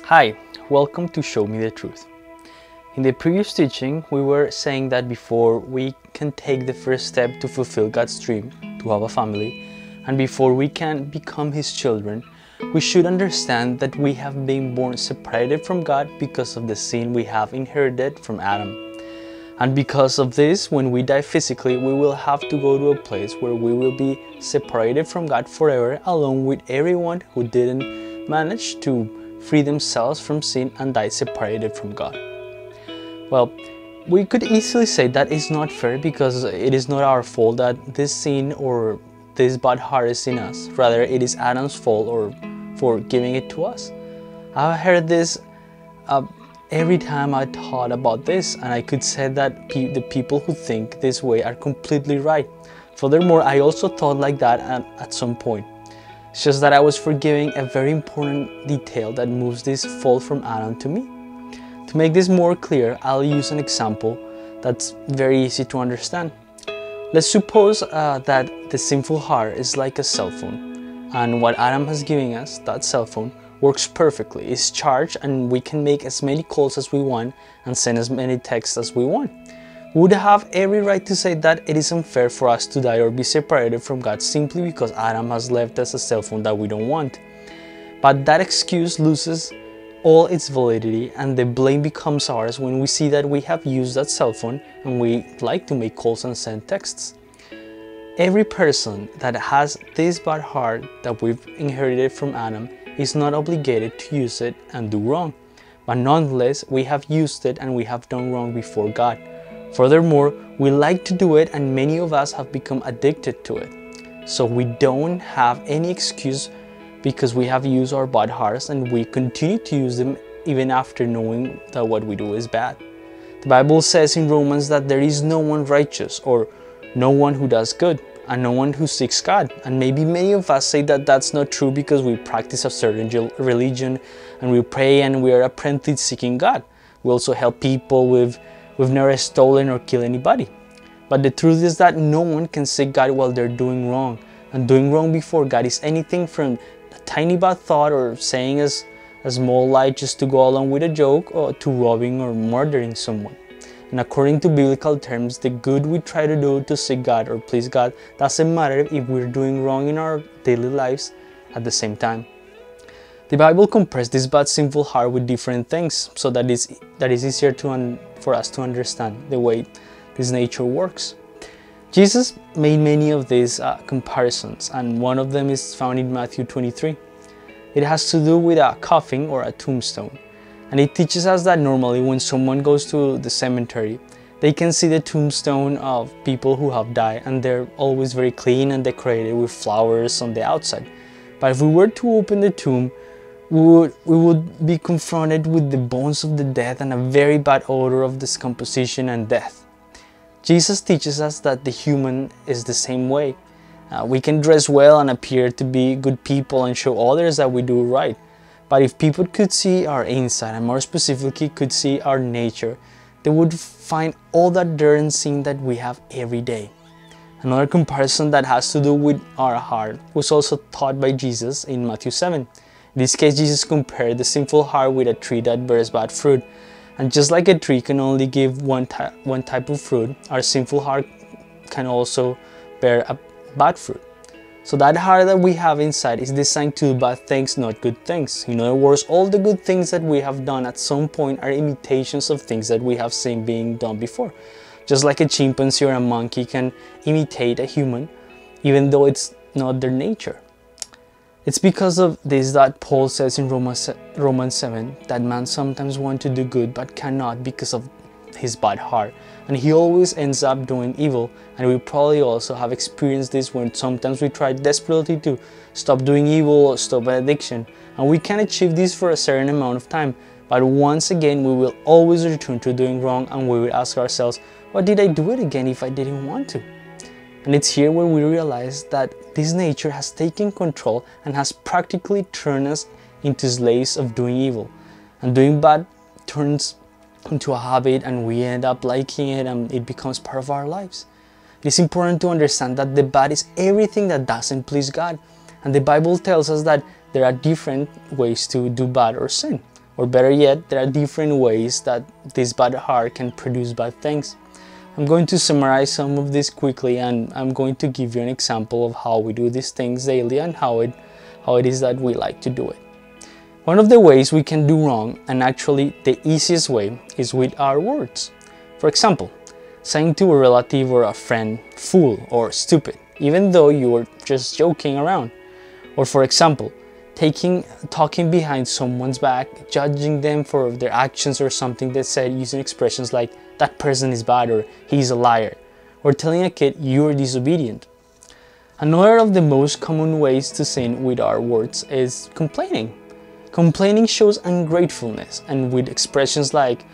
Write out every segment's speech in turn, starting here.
Hi, welcome to Show Me the Truth. In the previous teaching, we were saying that before we can take the first step to fulfill God's dream, to have a family, and before we can become His children, we should understand that we have been born separated from God because of the sin we have inherited from Adam. And because of this, when we die physically, we will have to go to a place where we will be separated from God forever, along with everyone who didn't manage to free themselves from sin and die separated from God. Well, we could easily say that is not fair because it is not our fault that this sin or this bad heart is in us. Rather, it is Adam's fault or for giving it to us. I've heard this every time I thought about this, and I could say that the people who think this way are completely right. Furthermore, I also thought like that at some point. It's just that I was forgetting a very important detail that moves this fault from Adam to me. To make this more clear, I'll use an example that's very easy to understand. Let's suppose that the sinful heart is like a cell phone, and what Adam has given us, that cell phone, works perfectly. It's charged and we can make as many calls as we want and send as many texts as we want. We would have every right to say that it is unfair for us to die or be separated from God simply because Adam has left us a cell phone that we don't want. But that excuse loses all its validity and the blame becomes ours when we see that we have used that cell phone and we like to make calls and send texts. Every person that has this bad heart that we've inherited from Adam is not obligated to use it and do wrong, but nonetheless we have used it and we have done wrong before God. Furthermore, we like to do it and many of us have become addicted to it. So we don't have any excuse because we have used our bad hearts and we continue to use them even after knowing that what we do is bad. The Bible says in Romans that there is no one righteous or no one who does good and no one who seeks God. And maybe many of us say that that's not true because we practice a certain religion and we pray and we are apprentice seeking God. We also help people we've never stolen or killed anybody. But the truth is that no one can seek God while they're doing wrong. And doing wrong before God is anything from a tiny bad thought or saying a small lie just to go along with a joke or to robbing or murdering someone. And according to biblical terms, the good we try to do to seek God or please God doesn't matter if we're doing wrong in our daily lives at the same time. The Bible compares this bad sinful heart with different things so that is easier for us to understand the way this nature works. Jesus made many of these comparisons, and one of them is found in Matthew 23. It has to do with a coffin or a tombstone. And it teaches us that normally when someone goes to the cemetery, they can see the tombstone of people who have died and they're always very clean and decorated with flowers on the outside. But if we were to open the tomb, we would be confronted with the bones of the dead and a very bad odor of decomposition and death. Jesus teaches us that the human is the same way. We can dress well and appear to be good people and show others that we do right. But if people could see our inside, and more specifically could see our nature, they would find all that dirt and sin that we have every day. Another comparison that has to do with our heart was also taught by Jesus in Matthew 7. In this case, Jesus compared the sinful heart with a tree that bears bad fruit. And just like a tree can only give one type of fruit, our sinful heart can also bear a bad fruit. So that heart that we have inside is designed to do bad things, not good things. In other words, all the good things that we have done at some point are imitations of things that we have seen being done before. Just like a chimpanzee or a monkey can imitate a human, even though it's not their nature. It's because of this that Paul says in Romans 7 that man sometimes wants to do good but cannot because of his bad heart, and he always ends up doing evil. And we probably also have experienced this when sometimes we try desperately to stop doing evil or stop an addiction, and we can achieve this for a certain amount of time, but once again we will always return to doing wrong and we will ask ourselves, why did I do it again if I didn't want to? And it's here where we realize that this nature has taken control and has practically turned us into slaves of doing evil, and doing bad turns into a habit and we end up liking it and it becomes part of our lives. It is important to understand that the bad is everything that doesn't please God, and the Bible tells us that there are different ways to do bad or sin. Or better yet, there are different ways that this bad heart can produce bad things. I'm going to summarize some of this quickly, and I'm going to give you an example of how we do these things daily and how it is that we like to do it. One of the ways we can do wrong, and actually the easiest way, is with our words. For example, saying to a relative or a friend, fool or stupid, even though you were just joking around. Or for example, talking behind someone's back, judging them for their actions or something they said, using expressions like, that person is bad, or he's a liar. Or telling a kid, you're disobedient. Another of the most common ways to sin with our words is complaining. Complaining shows ungratefulness, and with expressions like,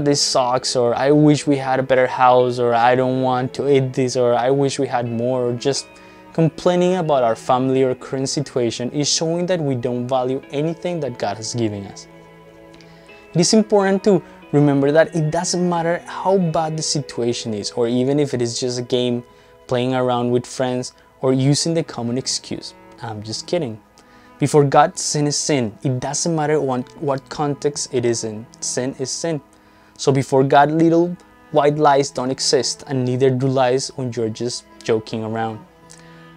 this sucks, or I wish we had a better house, or I don't want to eat this, or I wish we had more, or just complaining about our family or current situation is showing that we don't value anything that God has given us. It is important to remember that it doesn't matter how bad the situation is, or even if it is just a game, playing around with friends, or using the common excuse, I'm just kidding. Before God, sin is sin. It doesn't matter what context it is in. Sin is sin. So before God, little white lies don't exist, and neither do lies when you're just joking around.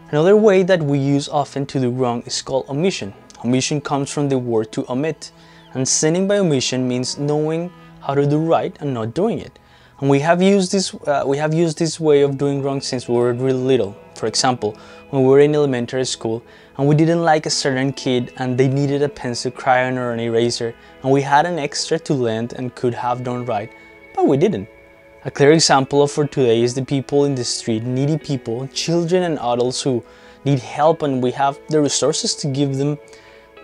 Another way that we use often to do wrong is called omission. Omission comes from the word to omit, and sinning by omission means knowing how to do right and not doing it. And we have used this way of doing wrong since we were really little. For example, when we were in elementary school and we didn't like a certain kid and they needed a pencil, crayon or an eraser, and we had an extra to lend and could have done right, but we didn't. A clear example for today is the people in the street, needy people, children and adults who need help, and we have the resources to give them,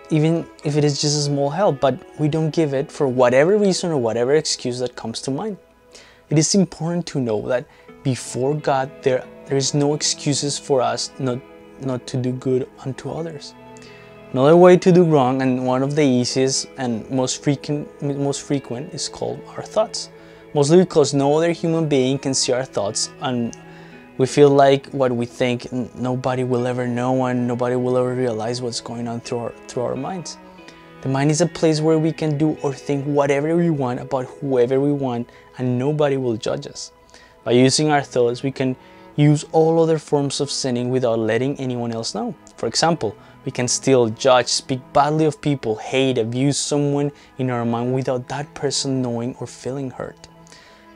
even if it is just a small help, but we don't give it for whatever reason or whatever excuse that comes to mind. It is important to know that before God, there is no excuses for us not to do good unto others. Another way to do wrong, and one of the easiest and most frequent is called our thoughts. Mostly because no other human being can see our thoughts, and we feel like what we think nobody will ever know and nobody will ever realize what's going on through our minds. The mind is a place where we can do or think whatever we want about whoever we want, and nobody will judge us. By using our thoughts, we can use all other forms of sinning without letting anyone else know. For example, we can steal, judge, speak badly of people, hate, abuse someone in our mind without that person knowing or feeling hurt.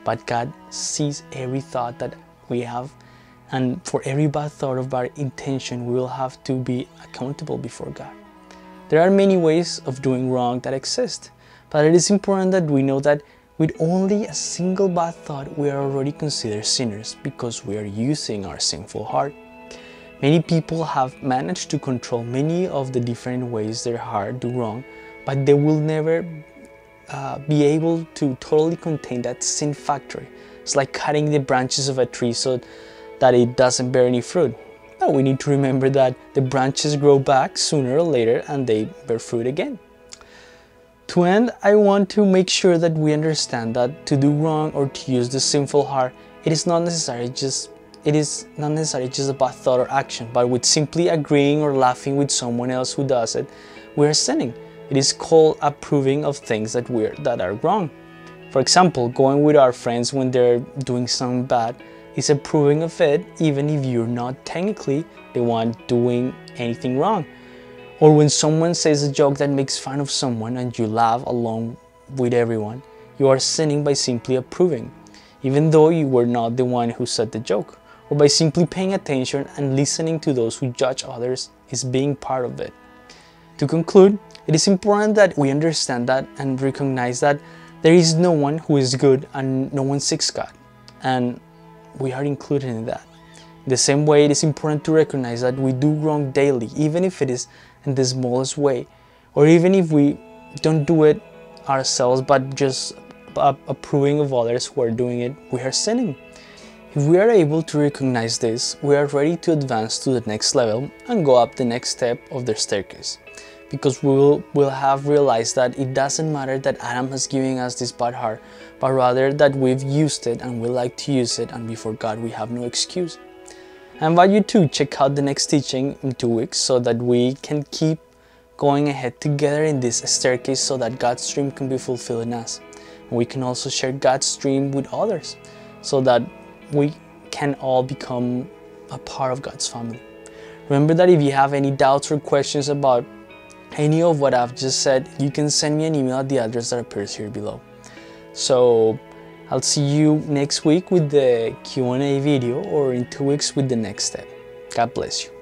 But God sees every thought that we have, and for every bad thought or bad intention, we will have to be accountable before God. There are many ways of doing wrong that exist, but it is important that we know that with only a single bad thought, we are already considered sinners because we are using our sinful heart. Many people have managed to control many of the different ways their heart do wrong, but they will never be able to totally contain that sin factory. It's like cutting the branches of a tree so that it doesn't bear any fruit. No, we need to remember that the branches grow back sooner or later and they bear fruit again. To end, I want to make sure that we understand that to do wrong or to use the sinful heart, it is not necessarily just a bad thought or action, but with simply agreeing or laughing with someone else who does it, we are sinning. It is called approving of things that are wrong. For example, going with our friends when they're doing something bad is approving of it, even if you're not technically the one doing anything wrong. Or when someone says a joke that makes fun of someone and you laugh along with everyone, you are sinning by simply approving, even though you were not the one who said the joke. Or by simply paying attention and listening to those who judge others is being part of it. To conclude, it is important that we understand that and recognize that there is no one who is good and no one seeks God, and we are included in that. In the same way, it is important to recognize that we do wrong daily, even if it is in the smallest way, or even if we don't do it ourselves but just approving of others who are doing it, we are sinning. If we are able to recognize this, we are ready to advance to the next level and go up the next step of the staircase. Because we'll have realized that it doesn't matter that Adam has given us this bad heart, but rather that we've used it and we like to use it, and before God we have no excuse. I invite you to check out the next teaching in 2 weeks so that we can keep going ahead together in this staircase so that God's dream can be fulfilled in us. And we can also share God's dream with others so that we can all become a part of God's family. Remember that if you have any doubts or questions about any of what I've just said, you can send me an email at the address that appears here below. So I'll see you next week with the Q&A video, or in 2 weeks with the next step. God bless you.